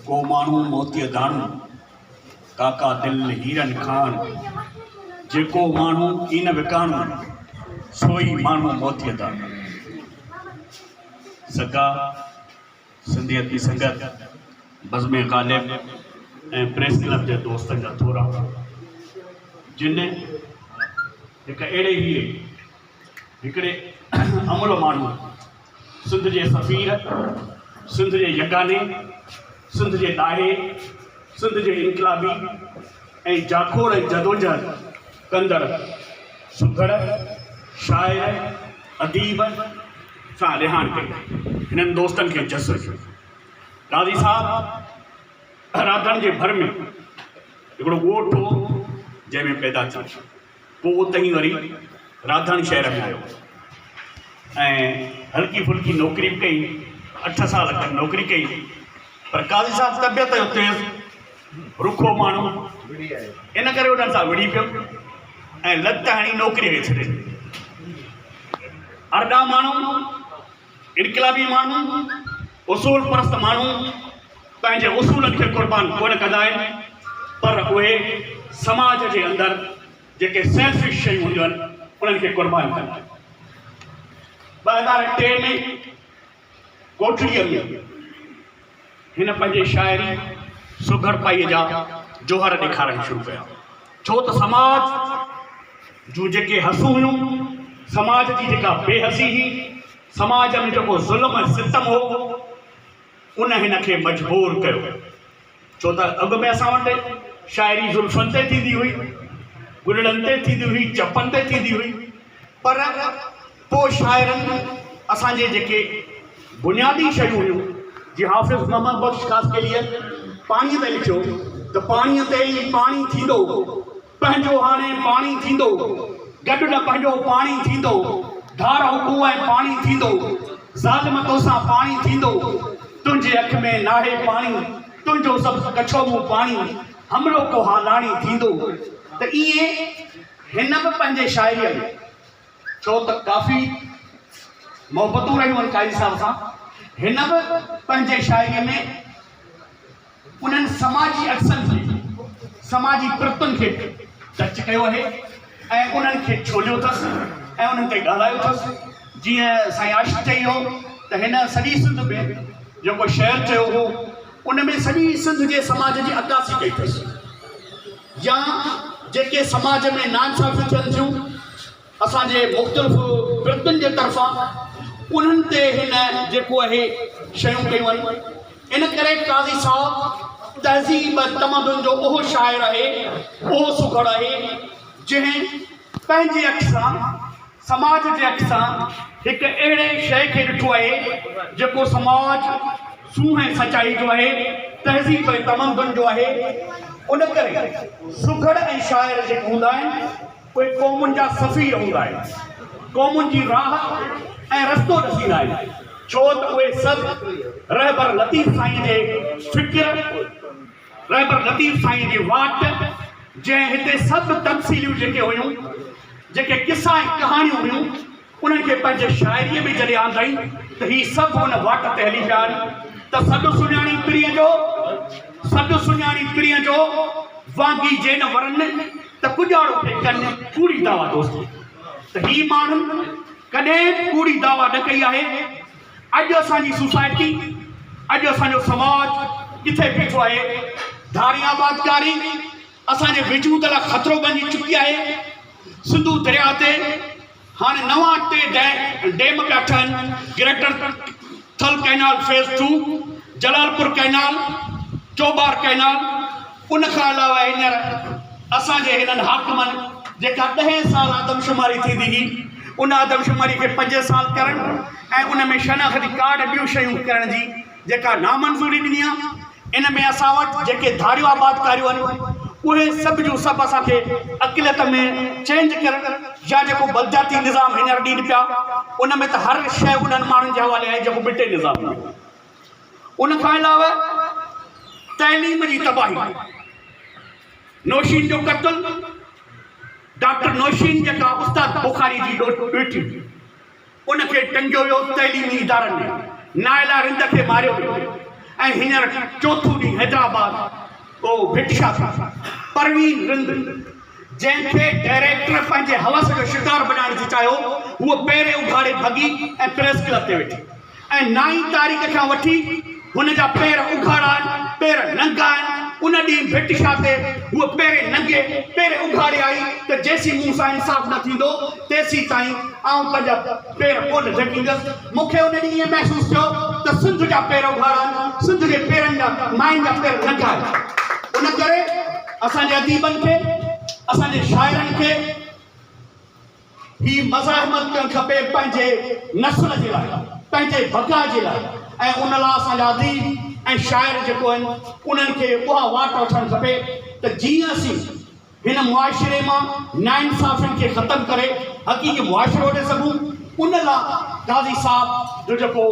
को माण्हू मोतीअ दाणू काका दिल हीरन खान जेको माण्हू इन विकाणू सोई माण्हू मोतीअ दाणू। सगा सिंधियत की संगत बज़्म ग़ालिब ऐं प्रेस क्लब के दोस्तन जा थोरा जिन एक अड़े ही हिकड़े अमलो माण्हू सिंध के सफ़ीर सिंध के यगाने सिंध के ॾाहे सिंध के इनकलाबी ऐं जाखोड़ जदोजहद कंदड़ सुघड़ शायर अदीब सां रिहान कई हिननि दोस्तनि खे जस गाज़ी साहब राधन के भर में हिकिड़ो ॻोठ हो जंहिंमें पैदा थियो पोइ उते ई वरी राधन शहर में आयो ऐं हल्की फुल्की नौकरी भी कई 8 साल खनि नौकरी कई पर काज़ी साहब तबियत जो तेज़ रुखो माण्हू इन करे उन्हनि सां विड़ी पियो ऐं लत हणी नौकरीअ खे छॾे अरड़ा माण्हू इनकलाबी माण्हू उसूल परस्त माण्हू पंहिंजे उसूलनि खे कुर्बान कोन कंदा आहिनि पर उहे समाज के अंदर जेके सेल्फिश शयूं हूंदियूं आहिनि उन्हनि खे कुर्बान कंदा आहिनि। 2003 में कोठड़ीअ में हिन पंहिंजे शाइरी सुघड़ पाईअ जा जोहर ॾेखारणु शुरू कया छो त समाज जूं जेके हसूं हुयूं समाज की जेका बेहसी हुई समाज में जेको ज़ुल्म सितम हो उन हिन खे मजबूर कयो छो त अॻु में असां वटि शाइरी ज़ुल्फ़नि ते थींदी हुई गुलड़नि ते थींदी हुई चपनि ते थींदी हुई पर पोइ शाइरनि असांजे जेके बुनियादी शयूं हुयूं जीअं हाफ़िज़ मोहम्मद बख्श ख़ासि के लिए पाणीअ ते लिखियो त पाणीअ ते ई पाणी थींदो पंहिंजो हाणे पाणी थींदो गॾु न पंहिंजो पाणी थींदो धार हुकू ऐं पाणी थींदो ज़ालिम तोसां पाणी थींदो तुंहिंजे अख में नाहे पाणी तुंहिंजो सभु कछो मुंहुं पाणी हमलो को हालाणी थींदो त इएं हिन बि पंहिंजे शाइरीअ में छो त काफ़ी मोहबतूं रहियूं आहिनि काज़ी साहब सां हिन बि पंहिंजे शाइरीअ में उन्हनि समाजी अक्सनि खे समाजी प्रतुनि खे टच कयो आहे ऐं उन्हनि खे छोलियो अथसि ऐं उन्हनि ते ॻाल्हायो अथसि जीअं साईं आशिक़ चई हो त हिन सॼी सिंध में जेको शहर चयो हो उन में सॼी सिंध जे समाज जी अक्कासी कई अथसि या जेके समाज में नाइंसाफ़ियूं थियनि थियूं असांजे मुख़्तलिफ़ फ़िरक़नि जे तरफ़ां उन्हनि ते हिन जेको आहे शयूं कयूं आहिनि इन करे काज़ी साहब तहज़ीब तमदुन जो उहो शाइर आहे उहो सुघड़ आहे जंहिं पंहिंजे अख सां समाज जे अख सां हिकु अहिड़े शइ खे ॾिठो आहे जेको समाज सूंह ऐं सचाई जो आहे तहज़ीब ऐं तमदुन जो आहे उन करे सुघड़ ऐं शाइर जेके हूंदा आहिनि उहे क़ौमुनि जा सफ़ीर हूंदा आहिनि क़ौमुनि जी राह ऐं रस्तो ॾसींदा आहिनि छो त उहे सभु रहबर लतीफ़ साईं जे फ़िक्र रहबर लतीफ़ साईं जी वाट जंहिं हिते सभु तफ़सीलियूं जेके हुयूं जेके किस्सा ऐं कहाणियूं हुयूं उन्हनि खे पंहिंजे शाइरीअ में जॾहिं आंदई त हीअ सभु हुन वाट ते हली पिया आहिनि त सॾु सुञाणी पीढ़ीअ जो वांगी जेन वरनि त कुॼाड़ो खे कनि कूड़ी दावा दोस्ती त हीअ माण्हुनि कॾहिं कूड़ी दावा न कई आहे। अॼु असांजी सोसाइटी अॼु असांजो समाज किथे बीठो आहे धारी आबादकारी असांजे वजूद लाइ ख़तरो बणिजी चुकी आहे। सिंधू दरिया ते हाणे नवां 3 डैम पिया ठहनि ग्रेटर थल canal phase 2 Jalalpur canal Chobhar canal उन खां अलावा हींअर असांजे हिननि हाकिमनि जेका 10 साल आदमशुमारी थींदी हुई उन आदमशुमारी खे 5 साल करणु ऐं उन में शनाख़ती कार्ड ॿियूं शयूं करण जी जेका नामंज़ूरी ॾिनी आहे इन में असां वटि जेके धारियूं आबादकारियूं आहिनि उहे सभु जूं सभु असांखे अक़लियत में चेंज करणु या जेको बलदियाती निज़ाम हींअर ॾियनि पिया उन में त हर शइ उन्हनि माण्हुनि जे हवाले आहे जेको बिटे निज़ाम आहे। उन खां अलावा तइलीम जी तबाही नौशीन जो क़त्ल डॉक्टर नौशीन जेका उस्ताद बुखारी जी ॾोहिटी उनखे टंगियो वियो तइलीमी इदारनि में नाइला रिंद खे मारियो वियो ऐं हींअर चौथों ॾींहुं हैदराबाद ओ भिक्षा परवीन रिंद जंहिंखे डायरेक्टर पंहिंजे हवस जो शिकार बणाइण थी चाहियो उहो पेरे उघाड़े भॻी ऐं प्रेस क्लब ते वेठी ऐं 9 तारीख़ खां वठी हुन जा पेर उघाड़ा आहिनि पेर नंगा आहिनि उन ॾींहुं भिक्षा ते उहो पेरे नंगे पेरे उघाड़े आई त जेसीं मूं सां इंसाफ़ न थींदो तेसीं ताईं आउं पंहिंजा पेर कोन ढकींदसि मूंखे उन ॾींहुं ईअं महसूसु थियो त सिंध जा पेर उघाड़ा आहिनि सिंध जे पेरनि जा माइनि जा पेर नंगा आहिनि उन करे असांजे अदीबनि खे असांजे शाइरनि खे ही मज़ाहमत करणु खपे पंहिंजे नस्ल जे लाइ पंहिंजे बका जे लाइ ऐं उन लाइ असांजा अदीब ऐं शाइर जेको आहिनि उन्हनि खे उहा वाट वठणु खपे त जीअं असीं हिन मुआशिरे मां नाइंसाफ़ियुनि खे ख़तमु करे हक़ीक़ी मुआशिरो ॾे सघूं उन लाइ काज़ी साहब जो जेको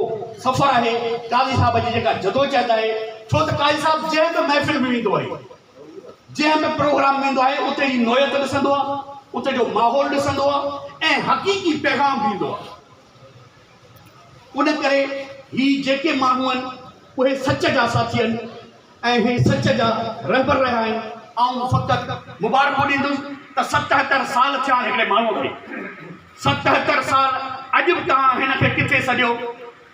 सफ़र आहे काज़ी साहब जी जेका जदोजहद आहे छो त काज़ी साहब जंहिं बि महफ़िल में वेंदो आहे जंहिं बि प्रोग्राम वेंदो आहे उते जी नोयत ॾिसंदो आहे उते जो माहौल ॾिसंदो आहे ऐं हक़ीक़ी पैगाम ॾींदो आहे उन करे ही जेके माण्हू आहिनि उहे सच जा साथी आहिनि ऐं हे सच जा रहबर रहिया आहिनि ऐं फ़क़ति मुबारक ॾींदुसि त 77 साल थिया हिकिड़े माण्हूअ खे 77 साल अॼु बि तव्हां हिन खे किथे सॼो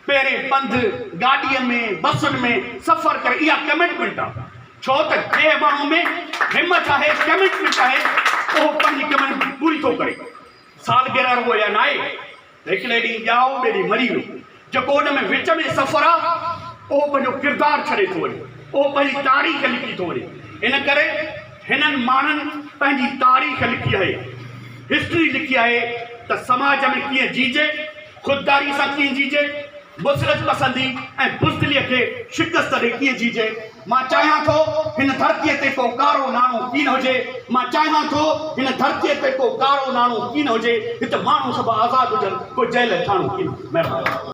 पहिरें पंधु गाॾीअ में बसुनि में सफ़र करे इहा कमिटमेंट आहे छो त जंहिं माण्हू में हिमत आहे कमिटमेंट आहे उहो पंहिंजी कमिटमेंट पूरी थो करे सालगिरह रुॻो या न आहे हिकिड़े ॾींहुं ॼाओ ॿिए ॾींहुं मरी वियो जेको उन में विच में सफ़र आहे उहो पंहिंजो किरदारु छॾे थो वञे उहो पंहिंजी तारीख़ लिखी थो वञे इन करे हिननि माण्हुनि पंहिंजी तारीख़ लिखी आहे हिस्ट्री लिखी आहे त समाज में कीअं जीजे ख़ुददारी सां कीअं जीजे मुसरत पसंदी ऐं बुज़दिलीअ खे शिकस्त ॾे कीअं जीजे मां चाहियां थो हिन धरतीअ ते को कारो नाणो कीन हुजे मां चाहियां थो हिन धरतीअ ते को कारो नाणो कीन हुजे हिते माण्हू सभु आज़ादु हुजनि को जेल ठाणो कीन महिरबानी